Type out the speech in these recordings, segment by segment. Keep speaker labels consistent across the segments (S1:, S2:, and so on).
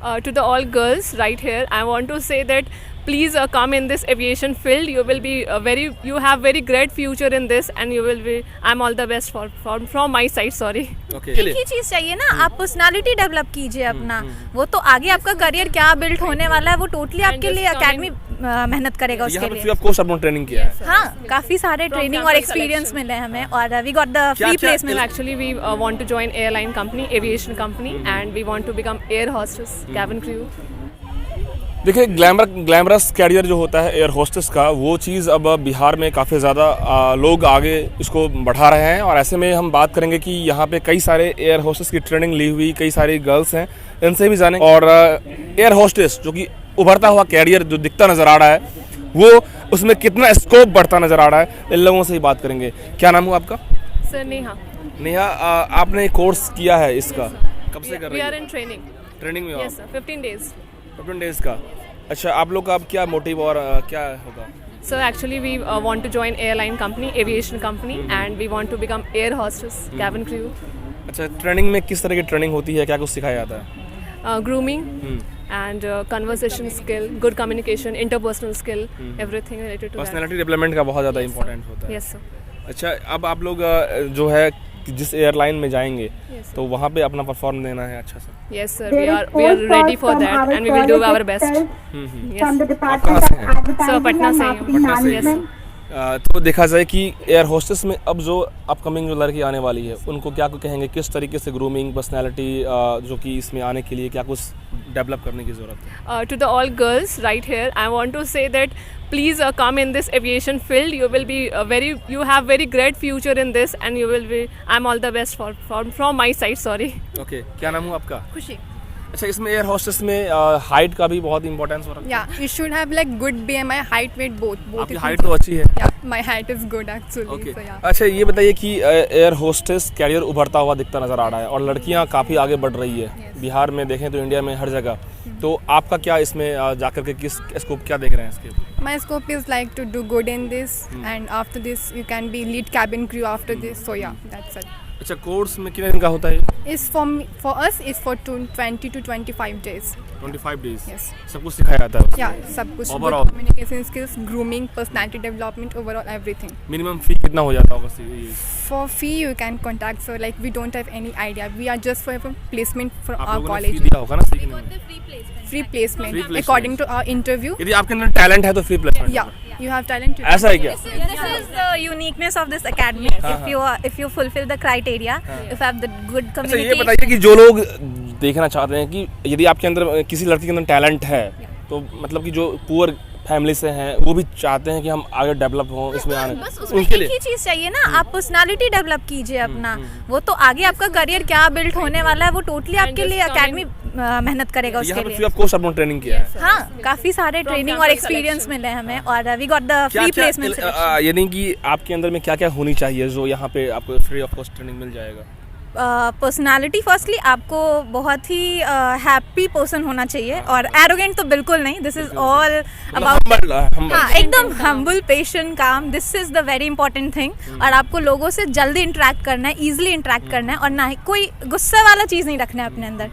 S1: To the all girls right here, I want to say that please come in this aviation field. You will be you have very great future in this, and you will be. I'm all the best from my side. Sorry.
S2: Okay.
S3: एक ही चीज चाहिए ना, आप personality develop कीजिए अपना, वो तो आगे आपका करियर क्या बिल्ड होने वाला है वो टोटली आपके लिए एकेडमी मेहनत करेगा उसके लिए।
S2: आप कोर्स अपना ट्रेनिंग किया है?
S3: हाँ, काफी सारे ट्रेनिंग और एक्सपीरियंस मिले हमें, और we got the free placement.
S1: Actually, we want to join airline company, aviation company, and we want to become air hostess, cabin crew.
S2: देखिए, ग्लैमरस कैरियर जो होता है एयर होस्टेस का, वो चीज़ अब बिहार में काफ़ी ज़्यादा लोग आगे इसको बढ़ा रहे हैं। और ऐसे में हम बात करेंगे कि यहाँ पे कई सारे एयर होस्टेस की ट्रेनिंग ली हुई कई सारी गर्ल्स हैं, इनसे भी जानेंगे। और एयर होस्टेस जो कि उभरता हुआ कैरियर जो दिखता नज़र आ रहा है, वो उसमें कितना स्कोप बढ़ता नज़र आ रहा है, इन लोगों से ही बात करेंगे। क्या नाम हुआ आपका?
S1: Sir, Neha.
S2: नेहा, आपने कोर्स किया है इसका, कब से कर रही
S1: We are
S2: हैं?
S1: in training.
S2: ट्रेनिंग में हो
S1: Yes, sir. 15 days.
S2: 15 डेज का। अच्छा, आप लोग का अब क्या मोटिव और क्या होगा?
S1: So actually, we want to join airline company, aviation company, and we want to become air hostess, cabin crew.
S2: अच्छा, ट्रेनिंग में किस तरह की ट्रेनिंग होती है, क्या कुछ सिखाया जाता है?
S1: Grooming and conversation skill, good communication, interpersonal skill, everything related to that.
S2: Personality development का बहुत ज़्यादा इंपॉर्टेंट होता है।
S1: Yes, sir.
S2: अच्छा, अब आप लोग जो है जिस एयरलाइन में जाएंगे
S1: Yes, sir.
S2: तो वहाँ पे अपना परफॉर्म देना है अच्छा सा।
S1: Yes, sir. We are ready for that, and we will do our best. Yes.
S2: आप कहाँ से हैं?
S1: So Patna से हूँ.
S2: पटना से
S1: Yes, sir.
S2: तो देखा जाए कि एयर होस्टेस में अब जो अपकमिंग जो लड़की आने वाली है, उनको क्या कहेंगे, किस तरीके से ग्रूमिंग पर्सनैलिटी जो कि इसमें आने के लिए क्या कुछ डेवलप करने की ज़रूरत है?
S1: To the all girls right here, I want to say that please come in this aviation field. You will be you have very great future in this, and you will be. I'm all the best from my side. Sorry.
S2: Okay, क्या नाम हुआ आपका?
S3: खुशी।
S2: अच्छा, इसमें air hostess में height का भी बहुत इंपॉर्टेंस हो रहा है।
S4: Yeah, you should have like good BMI, height, weight, both.
S2: आपकी
S4: if
S2: हाइट
S4: you-
S2: तो अच्छी है।
S4: Yeah, my height is good actually.
S2: Okay,
S4: So yeah.
S2: अच्छा ये बताइए कि एयर होस्टेस कैरियर उभरता हुआ दिखता नज़र आ रहा है और लड़कियां काफ़ी आगे बढ़ रही है। बिहार में देखें तो इंडिया में हर जगह, तो आपका क्या इसमें जाकर के किस स्कोप क्या देख रहे हैं इसके?
S4: My scope is like to do good in this, and after this you can be lead cabin crew after this. So yeah, that's it.
S2: अच्छा, कोर्स में कितने दिन का होता है?
S4: Is for us is for 20 to 25 days.
S2: 25 days.
S4: Yes.
S2: सब कुछ सिखाया जाता है?
S4: Yeah, सब कुछ
S2: Overall.
S4: good communication skills, grooming, personality development, overall everything.
S2: Minimum fee कितना हो जाता होगा?
S4: For fee you can contact. So like we don't have any idea. We are just for placement for
S2: आप
S4: our
S2: लोगों ने
S4: college.
S2: फी दिया होगा ना सीखने में?
S4: Free placement.
S2: Free placement.
S4: According to our interview.
S2: यदि आपके अंदर टैलेंट है तो free placement.
S4: Yeah, you have talent. to-
S2: ऐसा है क्या?
S3: This is the uniqueness of this academy. If you fulfill the criteria, if you have the good
S2: अच्छा, ये
S3: communication.
S2: बताइए कि जो लोग देखना चाहते हैं कि यदि आपके अंदर किसी लड़की के अंदर टैलेंट है, तो मतलब कि जो पुअर फैमिली से हैं वो भी चाहते हैं कि हम आगे डेवलप हों इसमें आने,
S3: बस उसमें
S2: उनके
S3: एक
S2: लिए
S3: ही चीज चाहिए ना, आप पर्सनालिटी डेवलप कीजिए अपना, वो तो आगे आपका करियर क्या बिल्ड होने वाला है वो टोटली आपके लिए एकेडमी मेहनत करेगा
S2: यहाँ
S3: उसके
S2: पे फ्री
S3: लिए।
S2: ऑफ कॉस्ट अपना ट्रेनिंग किया है।
S3: हाँ, काफी सारे ट्रेनिंग और एक्सपीरियंस मिले हमें, और we got the free placement.
S2: यानी कि आपके अंदर में क्या क्या होनी चाहिए जो यहाँ पे आपको फ्री ऑफ कॉस्ट ट्रेनिंग मिल जाएगा?
S3: पर्सनालिटी फर्स्टली आपको बहुत ही हैप्पी पर्सन होना चाहिए, और एरोगेंट तो बिल्कुल नहीं। दिस इज ऑल अबाउट, हाँ, एकदम हम्बल, पेशेंट, काम। This is the very important thing. और आपको लोगों से जल्दी इंटरेक्ट करना है, इजीली इंटरेक्ट करना है, और ना ही कोई गुस्से वाला चीज़ नहीं रखना है अपने अंदर।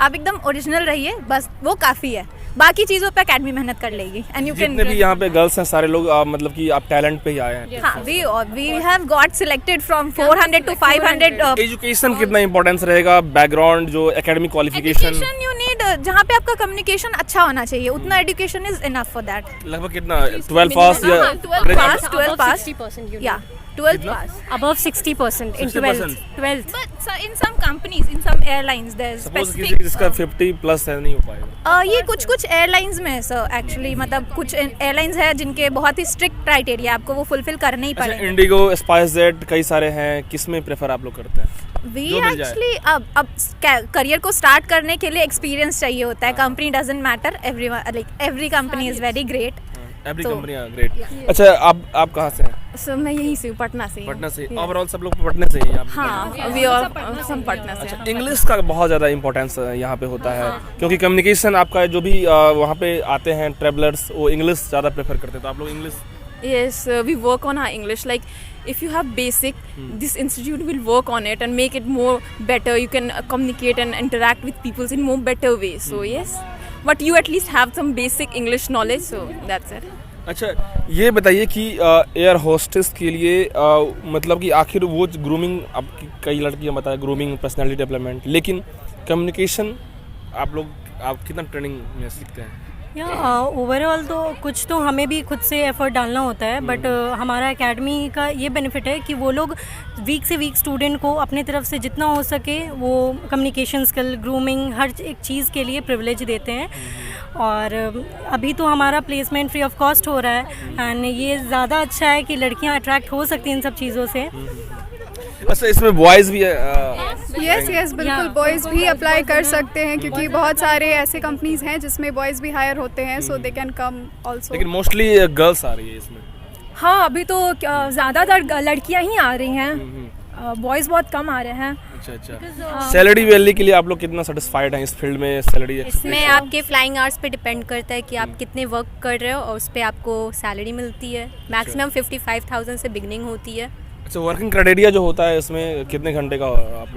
S3: आप एकदम ओरिजिनल रहिए, बस वो काफ़ी है। बाकी चीज़ों पे एकेडमी मेहनत कर लेगी, एंड यू कैन।
S2: जितने भी यहाँ पे गर्ल्स हैं सारे लोग मतलब कि आप टैलेंट पे ही आए हैं।
S3: हाँ, we have got selected from 400 to 500।
S2: Education कितना इंपॉर्टेंस रहेगा, बैकग्राउंड जो academic qualification?
S3: Education you need, जहाँ पे आपका कम्युनिकेशन अच्छा होना चाहिए, उतना education is enough for that.
S2: लगभग कितना, 12 पास या
S3: 12 पास, 12 पास,
S5: 60% you
S3: या 12 पास।
S5: above 60% in
S2: 60%.
S5: 12th.
S3: But in some companies, in some airlines, there's
S2: suppose किसी
S3: specific।
S2: जिसका 50 प्लस है नहीं हो पाएगा।
S3: ये कुछ एयरलाइंस में है सर, एक्चुअली मतलब कुछ एयरलाइंस है जिनके बहुत ही स्ट्रिक्ट क्राइटेरिया, आपको वो फुलफिल करने ही
S2: अच्छा,
S3: पड़ेगा।
S2: इंडिगो, स्पाइसजेट, कई सारे हैं, किस में प्रेफर आप लोग करते हैं?
S3: वी
S2: जो मिल जाए।
S3: एक्चुअली अब करियर को स्टार्ट करने के लिए एक्सपीरियंस चाहिए होता है। Company doesn't matter, every company is very great.
S2: Every
S3: तो-
S2: कंपनी ग्रेट। अच्छा, आप कहाँ से हैं?
S5: So मैं यहीं से हूँ, पटना से ही हूँ।
S2: पटना से। ओवरऑल सब लोग पटना से ही हैं?
S5: हाँ, we all some पटना से हैं।
S2: इंग्लिश का बहुत ज़्यादा इंपॉर्टेंस यहाँ पे होता है, क्योंकि कम्युनिकेशन आपका जो भी वहाँ पे आते हैं ट्रेवलर्स, वो इंग्लिश ज़्यादा प्रेफर करते हैं, तो आप लोग English
S5: Yes, we work on our English. Like, if you have basic, this institute will work on it and make it more better. You can communicate and interact with people in more better ways. So yes, but you at least have some basic English knowledge. So that's it.
S2: अच्छा, ये बताइए कि air hostess के लिए मतलब कि आखिर वो ग्रूमिंग, अब कई लड़कियां बताएं ग्रूमिंग, पर्सनालिटी डेवलपमेंट, लेकिन कम्युनिकेशन आप कितना ट्रेनिंग में सीखते हैं?
S6: या ओवरऑल तो कुछ तो हमें भी खुद से एफर्ट डालना होता है, बट हमारा एकेडमी का ये बेनिफिट है कि वो लोग वीक से वीक स्टूडेंट को अपने तरफ से जितना हो सके वो कम्युनिकेशन स्किल, ग्रूमिंग, हर एक चीज़ के लिए प्रिविलेज देते हैं। और अभी तो हमारा प्लेसमेंट फ्री ऑफ कॉस्ट हो रहा है, एंड ये ज़्यादा अच्छा है कि लड़कियां अट्रैक्ट हो सकती हैं इन सब चीज़ों से।
S2: अच्छा, इसमें बॉयज़ भी है?
S4: यस बिल्कुल, बॉयज़ भी अप्लाई कर सकते हैं क्योंकि बहुत सारे ऐसे कंपनीज हैं जिसमें बॉयज़ भी हायर होते हैं, सो दे कैन कम ऑल्सो।
S2: लेकिन मोस्टली गर्ल्स आ रही है इसमें।
S7: हाँ, अभी तो ज़्यादातर लड़कियां ही आ रही हैं, बॉयज़ बहुत कम आ रहे हैं।
S2: अच्छा। सैलरी वैली के लिए आप लोग कितना सेटिस्फाइड हैं इस फील्ड में? सैलरी
S5: इसमें आपके फ्लाइंग आवर्स पे डिपेंड करता है कि आप कितने वर्क कर रहे हो और उस पर आपको सैलरी मिलती है। मैक्सिमम 55,000 से बिगनिंग होती है।
S2: अच्छा, वर्किंग क्राइटेरिया जो होता है इसमें कितने घंटे का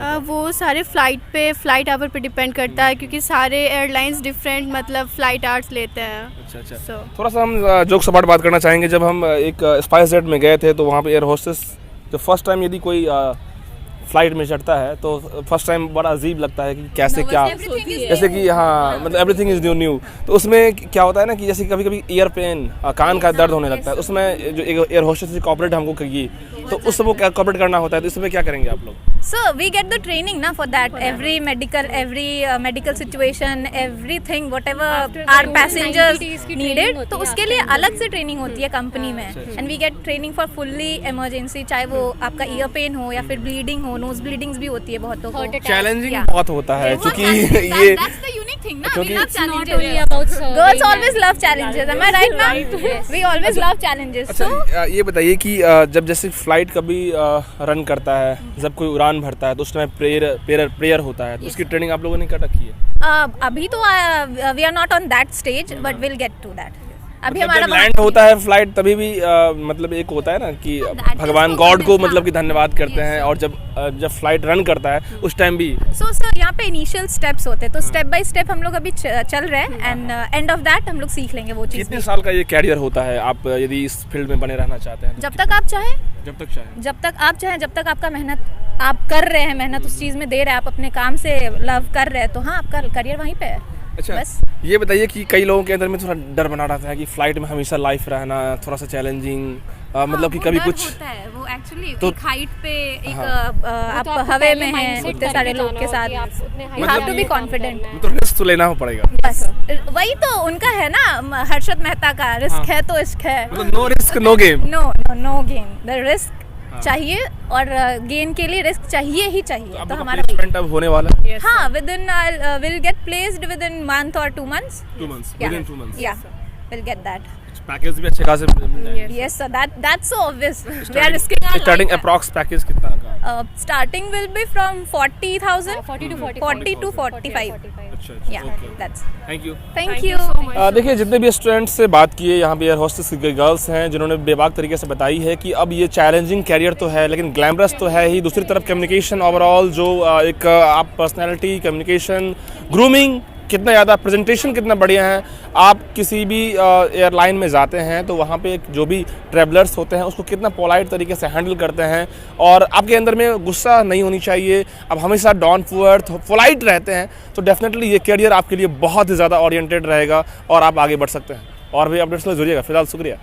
S2: आप
S1: वो सारे फ्लाइट आवर पे डिपेंड करता है क्योंकि सारे एयरलाइंस डिफरेंट मतलब फ्लाइट आवर्स लेते हैं।
S2: अच्छा। थोड़ा सा हम जोक सपाट बात करना चाहेंगे। जब हम एक स्पाइस जेट में गए थे तो वहाँ पे एयर होस्टेस जब फर्स्ट टाइम यदि कोई फ्लाइट में चढ़ता है तो फर्स्ट टाइम बड़ा अजीब लगता है कि कैसे क्या, जैसे कि हाँ मतलब एवरीथिंग इज़ न्यू। तो उसमें क्या होता है ना कि जैसे कभी कभी ईयर पेन, कान का दर्द होने लगता है। उसमें जो एयर होस्टेस से कॉपरेट हमको की तो उस वो क्या कॉपरेट करना होता है, तो इसमें क्या करेंगे आप लोग?
S3: So we get the training na for that. Every medical situation, everything, whatever our passengers needed, तो उसके लिए अलग से ट्रेनिंग होती है कंपनी में। And we get training for fully emergency, चाहे वो आपका ईयर पेन हो या फिर ब्लीडिंग हो, नोज ब्लीडिंग्स भी होती है बहुतों को।
S2: चैलेंजिंग बहुत होता है क्योंकि ये
S3: That's the unique thing ना,
S2: क्योंकि
S3: we love challenges. Girls always love challenges. Am I right, ma'am? We always love challenges. So
S2: अच्छा, ये बताइए कि जब जैसे फ्लाइट कभी रन करता है, जब कोई उड़ान भरता है तो उस टाइम प्रेयर होता है, तो उसकी ट्रेनिंग आप लोगों ने क्या रखी है?
S3: अभी तो we are not on that stage, but will get to that. अभी
S2: मतलब
S3: हमारा
S2: जब लैंड होता है फ्लाइट तभी भी मतलब एक होता है ना कि भगवान गॉड को मतलब कि धन्यवाद करते हैं, और जब फ्लाइट रन करता है उस टाइम भी।
S3: सो सर यहाँ पे इनिशियल स्टेप्स होते हैं, तो स्टेप बाय स्टेप हम लोग अभी चल रहे हैं, एंड एंड ऑफ दैट हम लोग सीख लेंगे वो चीज़।
S2: कितने साल का ये कैरियर होता है आप यदि इस फील्ड में बने रहना चाहते हैं?
S3: जब तक आप चाहें,
S2: जब तक चाहें,
S3: जब तक आपका मेहनत आप कर रहे हैं, मेहनत उस चीज़ में दे रहे हैं, आप अपने काम से लव कर रहे हैं, तो हाँ आपका करियर वहीं पे है।
S2: अच्छा,
S3: बस
S2: ये बताइए कि कई लोगों के अंदर में थोड़ा डर बना रहता है कि फ्लाइट में हमेशा लाइफ रहना थोड़ा सा चैलेंजिंग, मतलब कि कभी कुछ
S3: होता है वो एक्चुअली
S2: तो
S3: एक हाइट पे एक आप हवे में हैं इतने सारे लोग के साथ, you have to be confident.
S2: तो रिस्क तो लेना पड़ेगा।
S3: बस वही तो उनका है ना हर्षद मेहता का, रिस्क है तो इश्क है।
S2: मतलब no risk no game.
S3: No game, the risk चाहिए और गेन के लिए रिस्क चाहिए ही चाहिए। तो हमारा
S2: प्लेसमेंट अब होने वाला है?
S3: हाँ, within will get placed within month और 2 months।
S2: 2 months, within 2 months।
S3: या विल गेट दैट।
S2: पैकेज भी अच्छे खासे
S3: Yes sir, that's so obvious. We are risking our
S2: starting
S3: life.
S2: Approx package कितना का?
S3: Starting will be from 40,000,
S5: 40
S3: to 45.
S2: अच्छा,
S3: Yeah, that's.
S2: Thank you.
S3: Thank you.
S2: देखिए, जितने भी स्टूडेंट्स से बात किए यहाँ पे एयर होस्टेस के गर्ल्स हैं जिन्होंने बेबाक तरीके से बताई है कि अब ये चैलेंजिंग कैरियर तो है लेकिन ग्लैमरस तो है ही। दूसरी तरफ कम्युनिकेशन ओवरऑल जो एक आप पर्सनैलिटी, कम्युनिकेशन, ग्रूमिंग, कितना ज़्यादा प्रेजेंटेशन कितना बढ़िया है। आप किसी भी एयरलाइन में जाते हैं तो वहाँ पे जो भी ट्रैवलर्स होते हैं उसको कितना पोलाइट तरीके से हैंडल करते हैं, और आपके अंदर में गुस्सा नहीं होनी चाहिए, आप हमेशा डाउन टू अर्थ पोलाइट रहते हैं, तो डेफिनेटली ये करियर आपके लिए बहुत ही ज़्यादा ओरिएंटेड रहेगा और आप आगे बढ़ सकते हैं। और भी अपडेट्स जुड़िएगा। फिलहाल शुक्रिया।